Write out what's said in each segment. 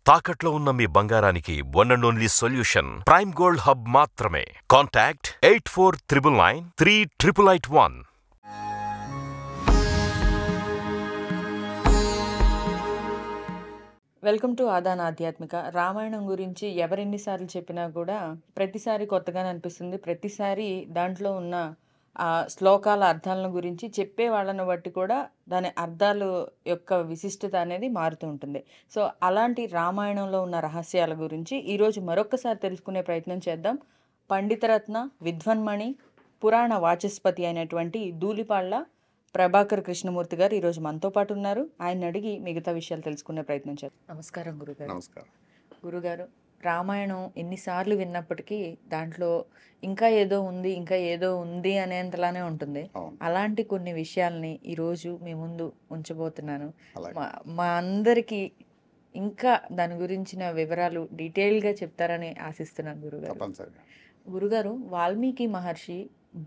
తాకట్లో ఉన్న మీ బంగారానికి one and only solution prime gold hub మాత్రమే. కాంటాక్ట్ 8499938881. వెల్కమ్ టు ఆదాన్ ఆధ్యాత్మిక. రామాయణం గురించి ఎవరెన్నిసార్లు చెప్పినా కూడా ప్రతిసారి కొత్తగానే అనిపిస్తుంది. ప్రతిసారి దాంట్లో ఉన్న శ్లోకాల అర్థాలను గురించి చెప్పే వాళ్ళని బట్టి కూడా దాని అర్థాలు యొక్క విశిష్టత అనేది మారుతూ ఉంటుంది. సో అలాంటి రామాయణంలో ఉన్న రహస్యాల గురించి ఈరోజు మరొకసారి తెలుసుకునే ప్రయత్నం చేద్దాం. పండితరత్న, విద్వన్మణి, పురాణ వాచస్పతి అయినటువంటి ధూళిపాళ్ల ప్రభాకర్ కృష్ణమూర్తి గారు ఈరోజు మనతో పాటు ఉన్నారు. ఆయన అడిగి మిగతా విషయాలు తెలుసుకునే ప్రయత్నం చేద్దాం. నమస్కారం గురుగారు. నమస్కారం గురుగారు, రామాయణం ఎన్నిసార్లు విన్నప్పటికీ దాంట్లో ఇంకా ఏదో ఉంది అనేంతలానే ఉంటుంది. అలాంటి కొన్ని విషయాల్ని ఈరోజు మీ ముందు ఉంచబోతున్నాను. మా అందరికీ ఇంకా దాని గురించిన వివరాలు డీటెయిల్గా చెప్తారని ఆశిస్తున్నాను గురుగారు. గురుగారు, వాల్మీకి మహర్షి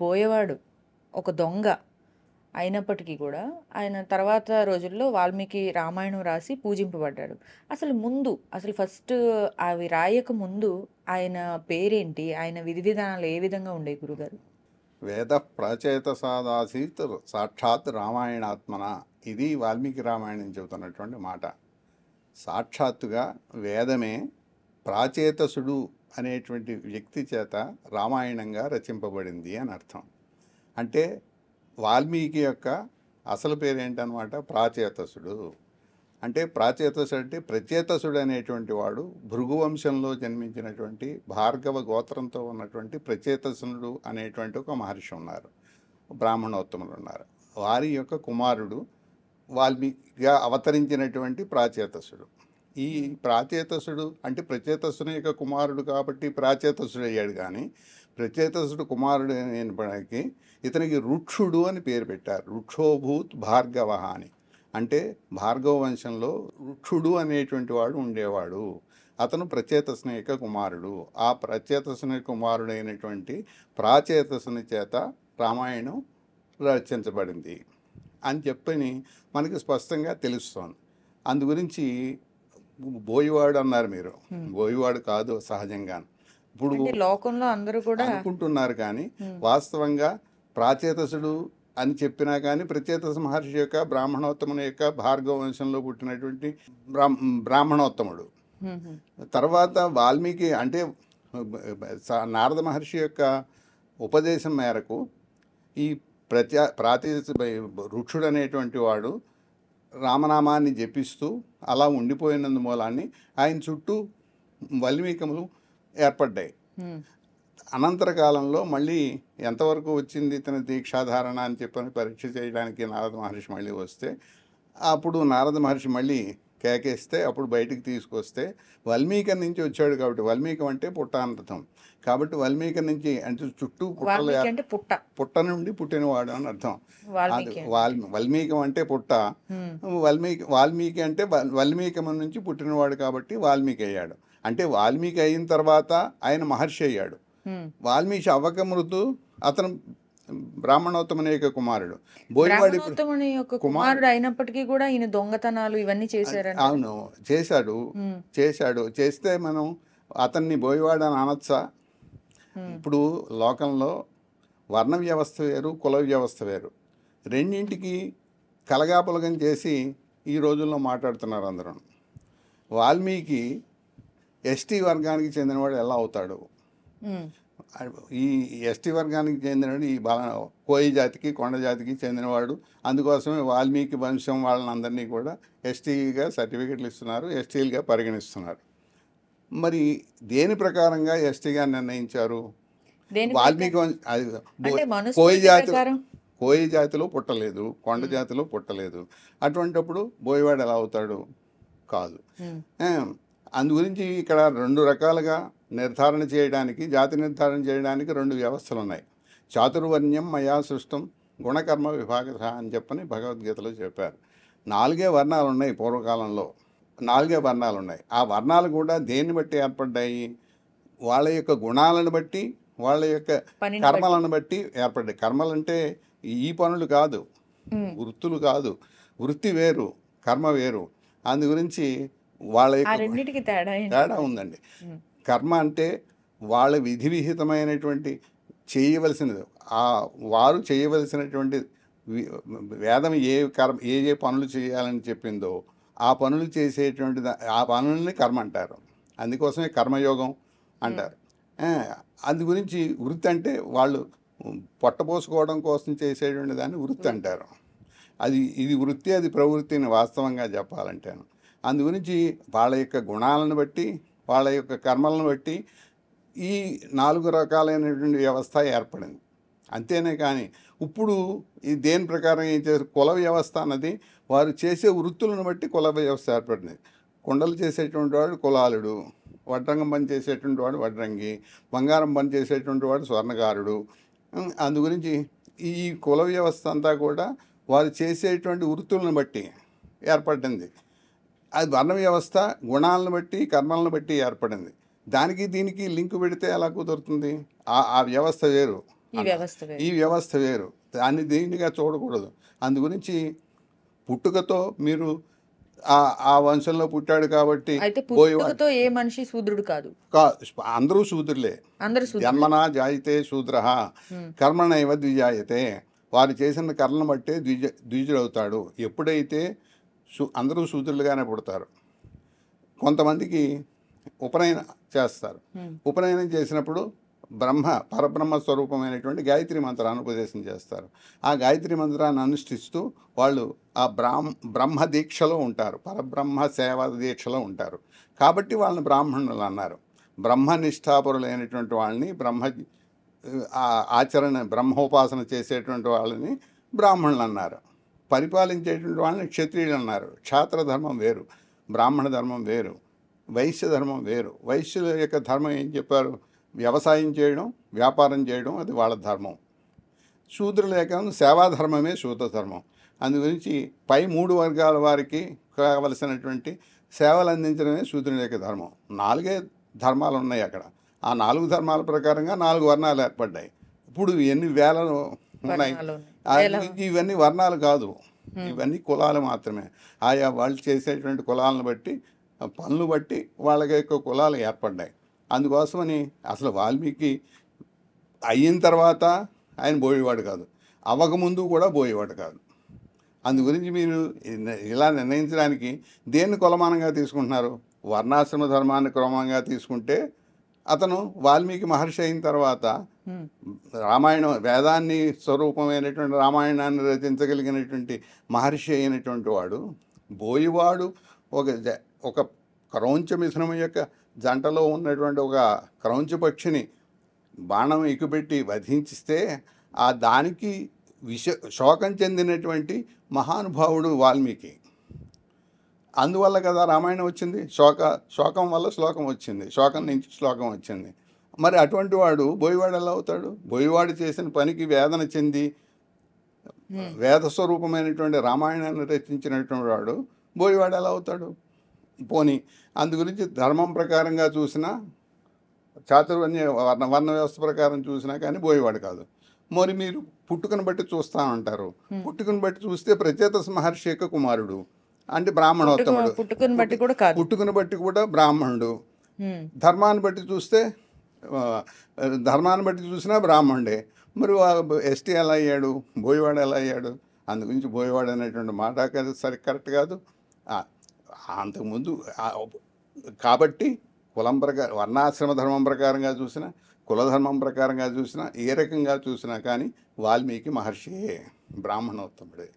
బోయవాడు, ఒక దొంగ అయినప్పటికీ కూడా ఆయన తర్వాత రోజుల్లో వాల్మీకి రామాయణం రాసి పూజింపబడ్డాడు. అసలు ఫస్ట్ అవి రాయక ముందు ఆయన పేరేంటి, ఆయన విధి విధానాలు ఏ విధంగా ఉండేవి గురుగారు? వేద ప్రాచేత సాదాసీత్ సాక్షాత్ రామాయణాత్మన, ఇది వాల్మీకి రామాయణం చెబుతున్నటువంటి మాట. సాక్షాత్తుగా వేదమే ప్రాచేతసుడు అనేటువంటి వ్యక్తి చేత రామాయణంగా రచింపబడింది అని అర్థం. అంటే వాల్మీకి యొక్క అసలు పేరేంటనమాట, ప్రాచేతసుడు. అంటే ప్రాచేతసుడు అంటే ప్రచేతసుడు అనేటువంటి వాడు భృగువంశంలో జన్మించినటువంటి భార్గవ గోత్రంతో ఉన్నటువంటి ప్రచేతసుడు అనేటువంటి ఒక మహర్షి ఉన్నారు, బ్రాహ్మణోత్తములు ఉన్నారు. వారి యొక్క కుమారుడు వాల్మీకిగా అవతరించినటువంటి ప్రాచేతసుడు. ఈ ప్రాచేతసుడు అంటే ప్రచేతసుని యొక్క కుమారుడు కాబట్టి ప్రాచేతసుడు అయ్యాడు. కానీ ప్రచేతసుడు కుమారుడు అయినప్పటికీ ఇతనికి రుక్షుడు అని పేరు పెట్టారు. రుక్షోభూత్ భార్గవ అని. అంటే భార్గవ వంశంలో రుక్షుడు అనేటువంటి వాడు ఉండేవాడు. అతను ప్రచేతసుని యొక్క కుమారుడు. ఆ ప్రచేతసుని కుమారుడైనటువంటి ప్రాచేతసుని చేత రామాయణం రచించబడింది అని చెప్పని మనకి స్పష్టంగా తెలుస్తోంది. అందు గురించి బోయవాడు అన్నారు మీరు. బోయవాడు కాదు సహజంగా, ఇప్పుడు లోకంలో అందరూ కూడా అనుకుంటున్నారు. కానీ వాస్తవంగా ప్రాచేతసుడు అని చెప్పినా కానీ ప్రచేతస మహర్షి యొక్క బ్రాహ్మణోత్తముని యొక్క భార్గవ వంశంలో పుట్టినటువంటి బ్రాహ్మణోత్తముడు. తర్వాత వాల్మీకి అంటే నారద మహర్షి యొక్క ఉపదేశం మేరకు ఈ రుక్షుడు అనేటువంటి వాడు రామనామాన్ని జపిస్తూ అలా ఉండిపోయినందు మూలాన్ని ఆయన చుట్టూ వాల్మీకములు ఏర్పడ్డాయి. అనంతర కాలంలో మళ్ళీ ఎంతవరకు వచ్చింది ఇతని దీక్షాధారణ అని చెప్పని పరీక్ష చేయడానికి నారద మహర్షి మళ్ళీ వస్తే, అప్పుడు నారద మహర్షి మళ్ళీ కేకేస్తే అప్పుడు బయటికి తీసుకొస్తే వాల్మీకి నుంచి వచ్చాడు కాబట్టి, వాల్మీకం అంటే పుట్ట అనర్థం కాబట్టి వాల్మీకి నుంచి అంటే చుట్టూ పుట్ట నుండి పుట్టినవాడు అని అర్థం. వాల్మీకం అంటే పుట్ట, వాల్మీకి అంటే వాల్మీకం నుంచి పుట్టినవాడు కాబట్టి వాల్మీకి అయ్యాడు. అంటే వాల్మీకి అయిన తర్వాత ఆయన మహర్షి అయ్యాడు. వాల్మీకి అవ్వక మృతు అతను బ్రాహ్మణోత్తముని యొక్క కుమారుడు. బోయవాడి కుమారుడు అయినప్పటికీ కూడా ఈయన దొంగతనాలు ఇవన్నీ చేశారు. అవును, చేశాడు. చేస్తే మనం అతన్ని బోయవాడు అని అనొచ్చా? ఇప్పుడు లోకంలో వర్ణ వ్యవస్థ వేరు, కుల వ్యవస్థ వేరు. రెండింటికి కలగాపులగం చేసి ఈ రోజుల్లో మాట్లాడుతున్నారు అందరూ. వాల్మీకి ఎస్టీ వర్గానికి చెందినవాడు ఎలా అవుతాడు? ఈ ఎస్టీ వర్గానికి చెందినవాడు ఈ కోయి జాతికి, కొండ జాతికి చెందినవాడు. అందుకోసమే వాల్మీకి వంశం వాళ్ళని అందరినీ కూడా ఎస్టీగా సర్టిఫికెట్లు ఇస్తున్నారు, ఎస్టీలుగా పరిగణిస్తున్నారు. మరి దేని ప్రకారంగా ఎస్టీగా నిర్ణయించారు? వాల్మీకి కోయి జాతిలో పుట్టలేదు, కొండ జాతిలో పుట్టలేదు. అటువంటిప్పుడు బోయవాడు ఎలా అవుతాడు? కాదు. అందు గురించి ఇక్కడ రెండు రకాలుగా నిర్ధారణ చేయడానికి, జాతి నిర్ధారణ చేయడానికి రెండు వ్యవస్థలు ఉన్నాయి. చాతుర్వర్ణ్యం మయా సృష్టం గుణకర్మ విభాగ అని చెప్పని భగవద్గీతలో చెప్పారు. 4 వర్ణాలు ఉన్నాయి. పూర్వకాలంలో 4 వర్ణాలు ఉన్నాయి. ఆ వర్ణాలు కూడా దేన్ని బట్టి ఏర్పడ్డాయి? వాళ్ళ యొక్క గుణాలను బట్టి, వాళ్ళ యొక్క కర్మలను బట్టి ఏర్పడ్డాయి. కర్మలంటే ఈ పనులు కాదు, వృత్తులు కాదు. వృత్తి వేరు, కర్మ వేరు. అందు గురించి వాళ్ళ ఆ యొక్క రెండింటికి తేడా ఏంటి? తేడా ఉందండి. ఉమ్, కర్మ అంటే వాళ్ళ విధి విహితమైనటువంటి చేయవలసినది, ఆ వారు చేయవలసినటువంటి వేదం ఏ కర్మ ఏ పనులు చేయాలని చెప్పిందో ఆ పనులు చేసేటువంటి ఆ పనుల్ని కర్మ అంటారు. అందుకోసమే కర్మయోగం అంటారు. ఆ, అందు గురించి వృత్తి అంటే వాళ్ళు పొట్టపోసుకోవడం కోసం చేసేటువంటి దాన్ని వృత్తి అంటారు. ఇది వృత్తి, అది ప్రవృత్తిని వాస్తవంగా చెప్పాలంటేను. అందు గురించి వాళ్ళ యొక్క గుణాలను బట్టి, వాళ్ళ యొక్క కర్మలను బట్టి ఈ 4 రకాలైనటువంటి వ్యవస్థ ఏర్పడింది. అంతేనే కానీ ఇప్పుడు ఈ దేని ప్రకారం ఏం చేశారు, కుల వ్యవస్థ అన్నది వారు చేసే వృత్తులను బట్టి కుల వ్యవస్థ ఏర్పడింది. కుండలు చేసేటువంటి వాడు కులాలుడు, వడ్రంగం పని చేసేటువంటి వాడు వడ్రంగి, బంగారం పని చేసేటువంటి వాడు స్వర్ణకారుడు. అందు గురించి ఈ కుల వ్యవస్థ అంతా కూడా వారు చేసేటువంటి వృత్తులను బట్టి ఏర్పడింది. అది వర్ణ వ్యవస్థ గుణాలను బట్టి కర్మలను బట్టి ఏర్పడింది. దానికి దీనికి లింక్ పెడితే ఎలా కుదురుతుంది? ఆ వ్యవస్థ వేరు, ఈ వ్యవస్థ వేరు. ఈ వ్యవస్థ వేరు, దాన్ని దేనిగా చూడకూడదు. అందు గురించి పుట్టుకతో మీరు ఆ వంశంలో పుట్టాడు కాబట్టి అయితే పోయేవాడు పుట్టుకతో ఏ మనిషి శూద్రుడు కాదు, అందరూ శూద్రులే. అందరు శూద్రుడు. జన్మనా జాయితే శూద్ర కర్మణైవ ద్విజాయతే. వారు చేసిన కర్మను బట్టే ద్విజుడవుతాడు. ఎప్పుడైతే అందరూ శూద్రులుగానే పుడతారు. కొంతమందికి ఉపనయనం చేస్తారు. ఉపనయనం చేసినప్పుడు పరబ్రహ్మ స్వరూపమైనటువంటి గాయత్రి మంత్రాన్ని ఉపదేశం చేస్తారు. ఆ గాయత్రి మంత్రాన్ని అనుష్ఠిస్తూ వాళ్ళు ఆ బ్రహ్మ దీక్షలో ఉంటారు, పరబ్రహ్మ సేవా దీక్షలో ఉంటారు. కాబట్టి వాళ్ళని బ్రాహ్మణులు అన్నారు. బ్రహ్మనిష్ఠాపరులైనటువంటి వాళ్ళని బ్రహ్మోపాసన చేసేటువంటి వాళ్ళని బ్రాహ్మణులు అన్నారు. పరిపాలించేటువంటి వాళ్ళని క్షత్రియులు అన్నారు. క్షాత్రధర్మం వేరు, బ్రాహ్మణ ధర్మం వేరు, వైశ్య ధర్మం వేరు. వైశ్యుల యొక్క ధర్మం ఏం చెప్పారు? వ్యవసాయం చేయడం, వ్యాపారం చేయడం, అది వాళ్ళ ధర్మం. శూద్రుల యొక్క సేవాధర్మమే శూద్ర ధర్మం. అందు గురించి పై 3 వర్గాల వారికి కావలసినటువంటి సేవలు అందించడమే శూద్రుల యొక్క ధర్మం. 4 ధర్మాలు ఉన్నాయి అక్కడ. ఆ 4 ధర్మాల ప్రకారంగా 4 వర్ణాలు ఏర్పడ్డాయి. ఇప్పుడు ఎన్ని వేలలు ఉన్నాయి. ఇవన్నీ వర్ణాలు కాదు, ఇవన్నీ కులాలు మాత్రమే. ఆయా వాళ్ళు చేసేటువంటి కులాలను బట్టి, పనులు బట్టి వాళ్ళ యొక్క కులాలు ఏర్పడ్డాయి. అందుకోసమని అసలు వాల్మీకి అయిన తర్వాత ఆయన పోయేవాడు కాదు, అవ్వకముందు కూడా పోయేవాడు కాదు. అందు గురించి మీరు ఇలా నిర్ణయించడానికి దేన్ని కొలమానంగా తీసుకుంటున్నారు? వర్ణాశ్రమ ధర్మాన్ని క్రమంగా తీసుకుంటే అతను వాల్మీకి మహర్షి అయిన తర్వాత రామాయణం, వేదాన్ని స్వరూపమైనటువంటి రామాయణాన్ని రచించగలిగినటువంటి మహర్షి అయినటువంటి వాడు బోయివాడు ఒక క్రౌంచ మిథునం యొక్క జంటలో ఉన్నటువంటి ఒక క్రౌంచ పక్షిని బాణం ఎక్కుపెట్టి వధించిస్తే ఆ దానికి శోకం చెందినటువంటి మహానుభావుడు వాల్మీకి. అందువల్ల కదా రామాయణం వచ్చింది. శోకం వల్ల శ్లోకం వచ్చింది, శోకం నుంచి శ్లోకం వచ్చింది. మరి అటువంటి వాడు బోయివాడు ఎలా అవుతాడు? బోయివాడు చేసిన పనికి వేదన చెంది వేద స్వరూపమైనటువంటి రామాయణాన్ని రచించినటువంటి వాడు బోయివాడు ఎలా అవుతాడు? పోనీ అందు గురించి ధర్మం ప్రకారంగా చూసినా, చాతుర్వర్ణ్య వర్ణ వ్యవస్థ ప్రకారం చూసినా కానీ బోయేవాడు కాదు. మరి మీరు పుట్టుకను బట్టి చూస్తానంటారు. పుట్టుకను బట్టి చూస్తే ప్రచేతస మహర్షి యొక్క కుమారుడు అంటే బ్రాహ్మణోత్తముడు. పుట్టుకను బట్టి కూడా కాదు, పుట్టుకను బట్టి కూడా బ్రాహ్మణుడు. ధర్మాన్ని బట్టి చూసినా బ్రాహ్మణుడే. మరి ఎస్టీ ఎలా అయ్యాడు? బోయవాడు ఎలా అయ్యాడు? అందు గురించి బోయవాడు అనేటువంటి మాట కరెక్ట్ కాదు. అంతకుముందు కాబట్టి కులం ప్రకారం, వర్ణాశ్రమ ధర్మం ప్రకారంగా చూసినా, కులధర్మం ప్రకారంగా చూసినా, ఏ రకంగా చూసినా కానీ వాల్మీకి మహర్షియే, బ్రాహ్మణోత్తముడే.